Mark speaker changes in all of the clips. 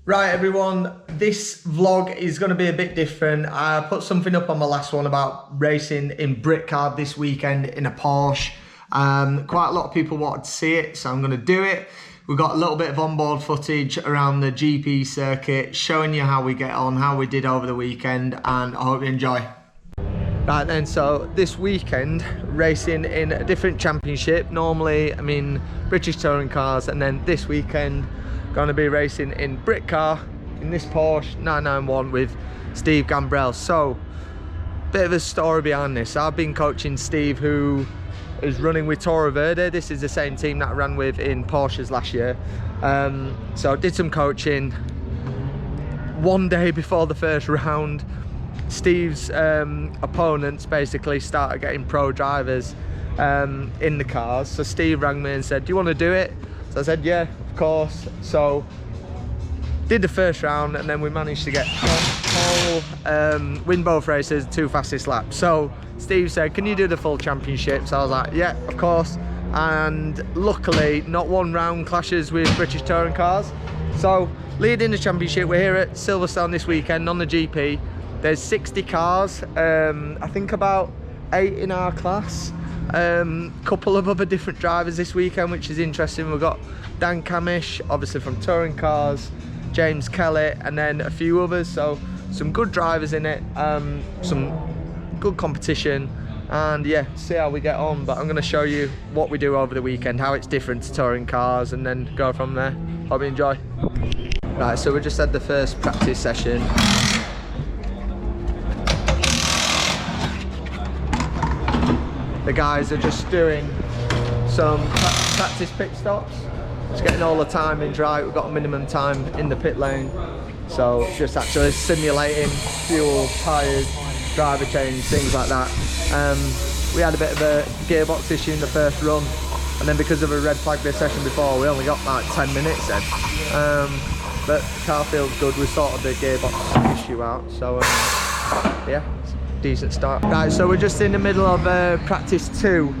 Speaker 1: Right everyone, this vlog is going to be a bit different. I put something up on my last one about racing in Britcar this weekend in a Porsche. Quite a lot of people wanted to see it, so I'm going to do it. We've got a little bit of onboard footage around the GP circuit, showing you how we get on, how we did over the weekend, and I hope you enjoy. Right then, so this weekend, racing in a different championship. Normally, I mean, British touring cars, and then this weekend, going to be racing in Britcar in this Porsche 991 with Steve Gambrell. So, bit of a story behind this. I've been coaching Steve, who is running with Toro Verde. This is the same team that I ran with in Porsches last year. So I did some coaching. One day before the first round, Steve's opponents basically started getting pro drivers in the cars. So Steve rang me and said, do you want to do it? So I said, yeah, of course. So did the first round, and then we managed to get win both races, 2 fastest laps. So Steve said, can you do the full championship? So I was like, yeah, of course. And luckily, not one round clashes with British touring cars. So leading the championship, we're here at Silverstone this weekend on the GP. There's 60 cars, I think about 8 in our class. Couple of other different drivers this weekend, which is interesting. We've got Dan Camish, obviously from touring cars, James Kelly, and then a few others. So some good drivers in it, some good competition, and yeah, see how we get on. But I'm going to show you what we do over the weekend, how it's different to touring cars, and then go from there. Hope you enjoy. Right, so we just had the first practice session. The guys are just doing some practice pit stops. Just getting all the timings right. We've got a minimum time in the pit lane. So just actually simulating fuel, tyres, driver change, things like that. We had a bit of a gearbox issue in the first run. And then because of a red flag this session before, we only got like 10 minutes then. But the car feels good. We sorted the gearbox issue out. So yeah. Decent start. Right, so we're just in the middle of practice 2.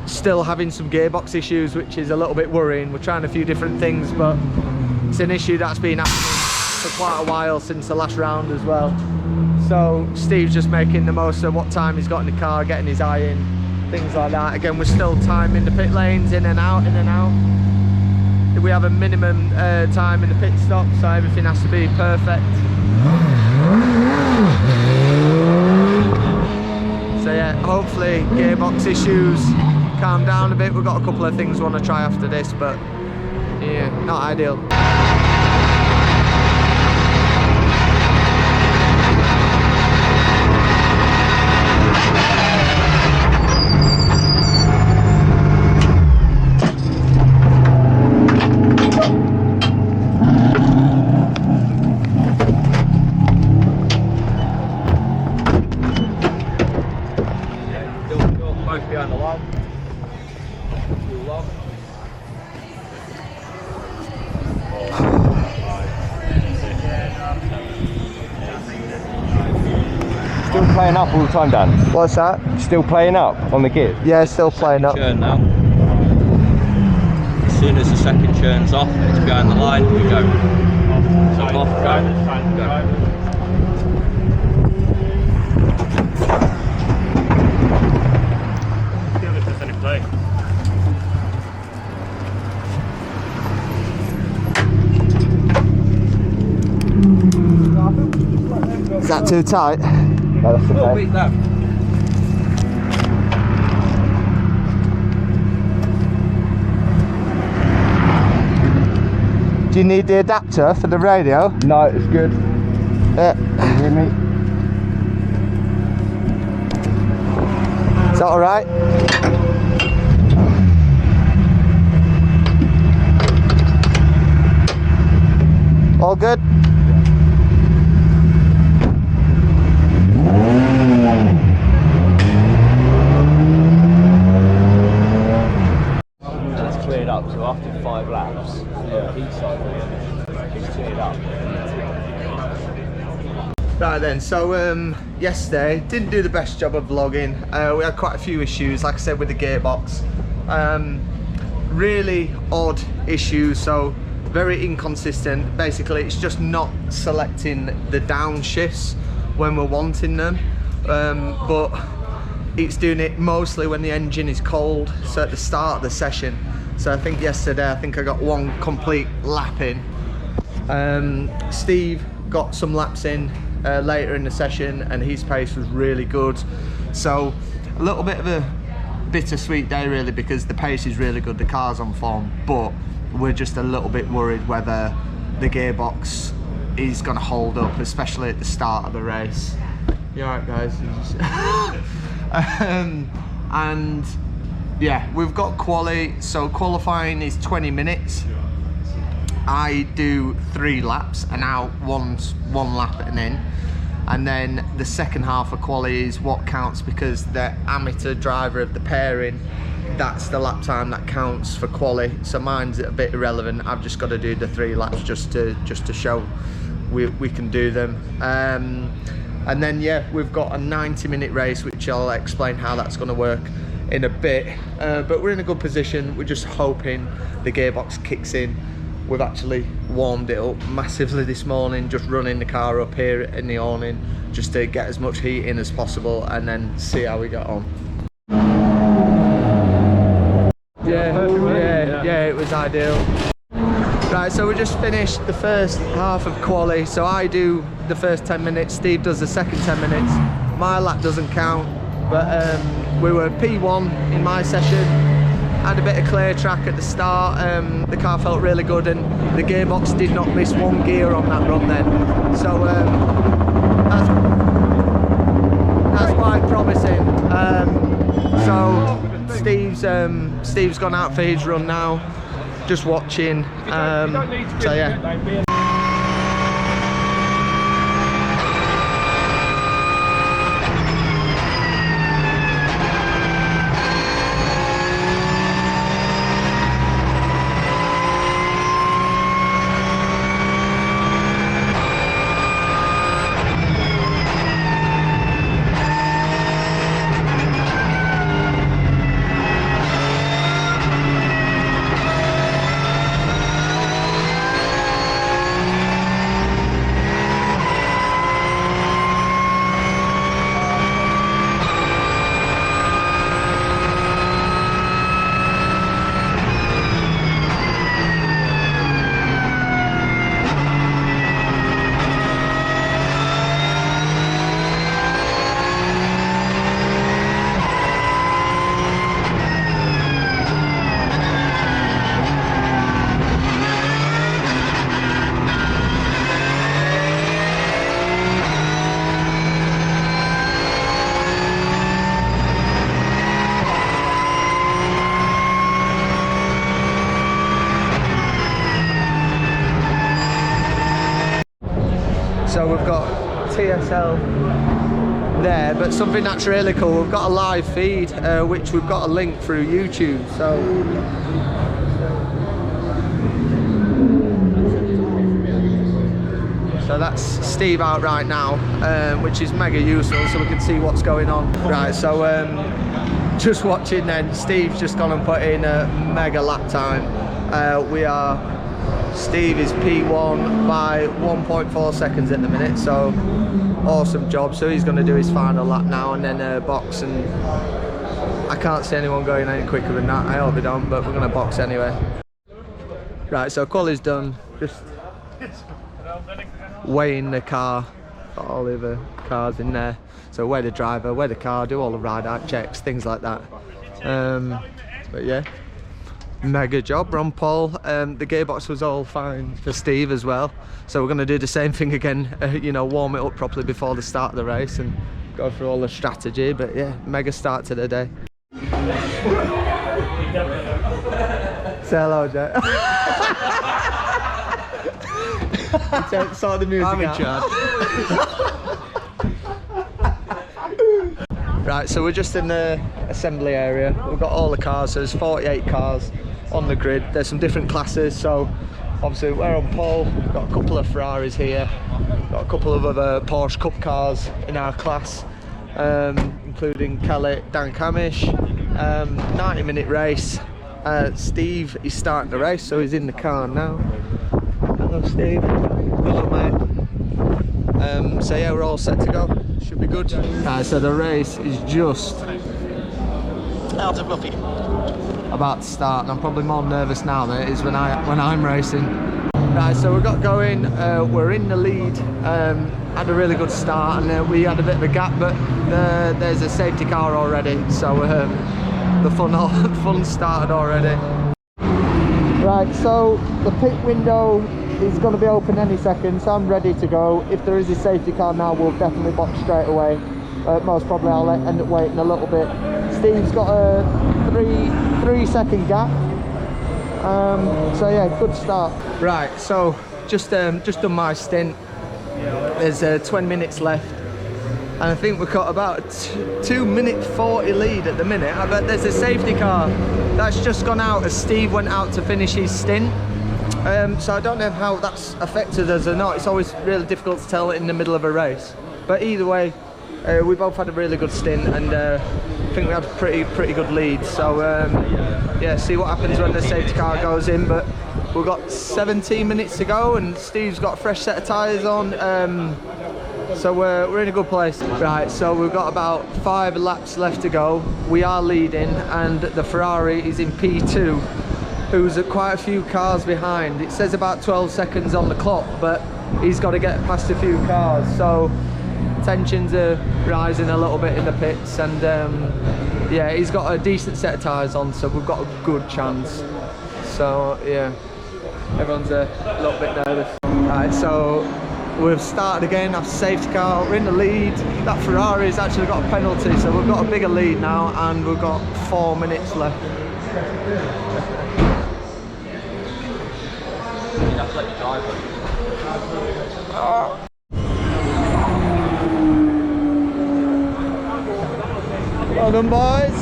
Speaker 1: Still having some gearbox issues, which is a little bit worrying. We're trying a few different things, but it's an issue that's been happening for quite a while since the last round as well. So Steve's just making the most of what time he's got in the car, getting his eye in, things like that. Again, we're still timing the pit lanes, in and out, in and out. We have a minimum time in the pit stop, so everything has to be perfect. So yeah, hopefully gearbox issues calm down a bit. We've got a couple of things we want to try after this, but yeah, not ideal. Behind the line. Too long.
Speaker 2: Still playing up all the time, Dan?
Speaker 1: What's that?
Speaker 2: Still playing up on the gear?
Speaker 1: Yeah, still playing up.
Speaker 3: Churn now. As soon as the second churn's off, it's behind the line, we go. So off, go.
Speaker 1: Is that too tight?
Speaker 2: No, that's okay.
Speaker 1: Do you need the adapter for the radio?
Speaker 2: No, it's good.
Speaker 1: Yeah.
Speaker 2: Can you hear me?
Speaker 1: Is that alright? All good?
Speaker 2: It's cleared up, so after 5 laps, the heat cycle is cleared up.
Speaker 1: Right then, so yesterday didn't do the best job of vlogging. We had quite a few issues, like I said, with the gearbox. Really odd issues. So very inconsistent. Basically, it's just not selecting the downshifts when we're wanting them, but it's doing it mostly when the engine is cold, so at the start of the session. So I think yesterday, I think I got one complete lap in. Steve got some laps in later in the session, and his pace was really good. So a little bit of a bittersweet day really, because the pace is really good, the car's on form, but we're just a little bit worried whether the gearbox is going to hold up, especially at the start of the race. You alright guys? And yeah, we've got quali, so qualifying is 20 minutes. I do 3 laps, and out one lap and in. And then the second half of quali is what counts, because the amateur driver of the pairing, that's the lap time that counts for quali. So mine's a bit irrelevant. I've just got to do the 3 laps just to show we can do them. And then yeah, we've got a 90-minute race, which I'll explain how that's going to work in a bit. But we're in a good position. We're just hoping the gearbox kicks in. We've actually warmed it up massively this morning, just running the car up here in the awning, just to get as much heat in as possible, and then see how we get on. Yeah, it was ideal. Right, so we just finished the first half of quali. So I do the first 10 minutes, Steve does the second 10 minutes. My lap doesn't count, but we were P1 in my session. Had a bit of clear track at the start. The car felt really good, and the gearbox did not miss one gear on that run then. So that's quite promising. So Steve's gone out for his run now, just watching. So yeah. So we've got TSL there, but something that's really cool, we've got a live feed, which we've got a link through YouTube. So that's Steve out right now, which is mega useful, so we can see what's going on. Right, so just watching then, Steve's just gone and put in a mega lap time. Steve is P1 by 1.4 seconds at the minute, so awesome job. So he's going to do his final lap now and then box, and I can't see anyone going any quicker than that. I hope we don't, but we're going to box anyway. Right, so quali's done, just weighing the car, got all the other cars in there. So weigh the driver, weigh the car, do all the ride-out checks, things like that. But yeah. Mega job, we're on pole. The gearbox was all fine for Steve as well, so we're going to do the same thing again, you know, warm it up properly before the start of the race and go through all the strategy. But yeah, mega start to the day. Say hello, Jack. Sort the music I'm in charge. Right, so we're just in the assembly area. We've got all the cars, so there's 48 cars on the grid. There's some different classes, so obviously we're on pole. We've got a couple of Ferraris here, got a couple of other Porsche Cup cars in our class, including Kelly, Dan Camish. 90-minute race. Steve is starting the race, so he's in the car now. Hello Steve. Hello mate. So yeah, we're all set to go. Should be good. So the race is just out of Fluffy. About to start, and I'm probably more nervous now than it is when I'm racing. Right, so we got going. We're in the lead. Had a really good start, and we had a bit of a gap, but there's a safety car already, so the fun started already. Right, so the pit window is going to be open any second, so I'm ready to go. If there is a safety car now, we'll definitely box straight away. Most probably I'll end up waiting a little bit. Steve's got a 3-second gap. So yeah, good start. Right, so just done my stint. There's 20 minutes left, and I think we've got about a 2-minute 40 lead at the minute. I bet there's a safety car that's just gone out as Steve went out to finish his stint. So I don't know how that's affected us or not. It's always really difficult to tell in the middle of a race. But either way, we both had a really good stint, and I think we had a pretty good lead. So yeah, see what happens when the safety car goes in. But we've got 17 minutes to go, and Steve's got a fresh set of tyres on. So we're in a good place. Right, so we've got about 5 laps left to go. We are leading, and the Ferrari is in P2, who's quite a few cars behind. It says about 12 seconds on the clock, but he's got to get past a few cars. So tensions are rising a little bit in the pits, and yeah, he's got a decent set of tyres on, so we've got a good chance. So yeah, everyone's a little bit nervous. Right, so we've started again after safety car. We're in the lead. That Ferrari's actually got a penalty, so we've got a bigger lead now, and we've got 4 minutes left.
Speaker 3: That's like your driver.
Speaker 1: Well done, boys.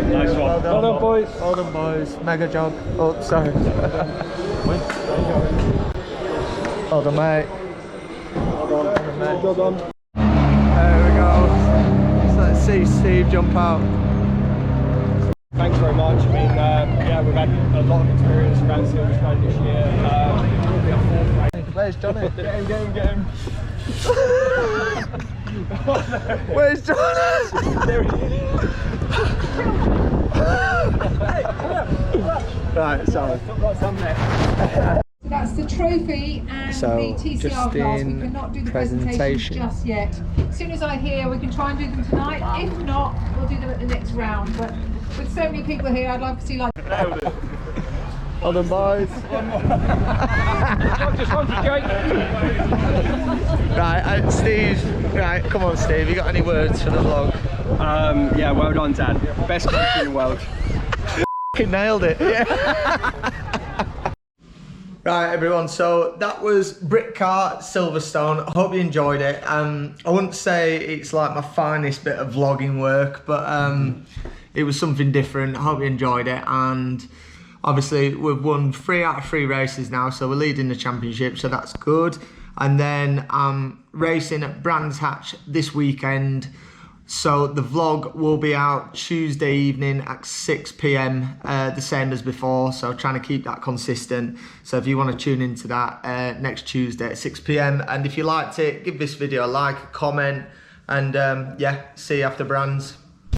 Speaker 2: Nice one.
Speaker 1: Well
Speaker 2: done, boys.
Speaker 1: Well done, boys. Mega job. Oh, sorry. Well done, mate. Well done. There we go. So let's see Steve jump out.
Speaker 2: Thanks very much. I mean, yeah, we've had a lot of experience around Silverstone this year.
Speaker 1: Where's Johnny?
Speaker 2: Get him.
Speaker 1: Where's Johnny?
Speaker 2: There he is.
Speaker 1: Right, sorry.
Speaker 4: So that's the trophy and
Speaker 1: So,
Speaker 4: the TCR
Speaker 1: just
Speaker 4: class. We
Speaker 1: in
Speaker 4: cannot do the
Speaker 1: presentation.
Speaker 4: presentation just yet. As soon as I hear, we can try and do them tonight. If not, we'll do them at the next round. But with so many people here, I'd like to see like.
Speaker 1: Well done, boys. Right, Steve. Right, come on, Steve. You got any words for the vlog?
Speaker 2: Yeah, well done, Dad. Best country in the world.
Speaker 1: You nailed it. Yeah. Right, everyone, so that was Britcar Silverstone. I hope you enjoyed it. I wouldn't say it's like my finest bit of vlogging work, but it was something different. I hope you enjoyed it, and obviously we've won 3 out of 3 races now, so we're leading the championship, so that's good. And then I'm racing at Brands Hatch this weekend, so the vlog will be out Tuesday evening at 6 PM, the same as before, so trying to keep that consistent. So if you want to tune into that next Tuesday at 6 PM, and if you liked it, give this video a like, a comment, and yeah, see you after Brands.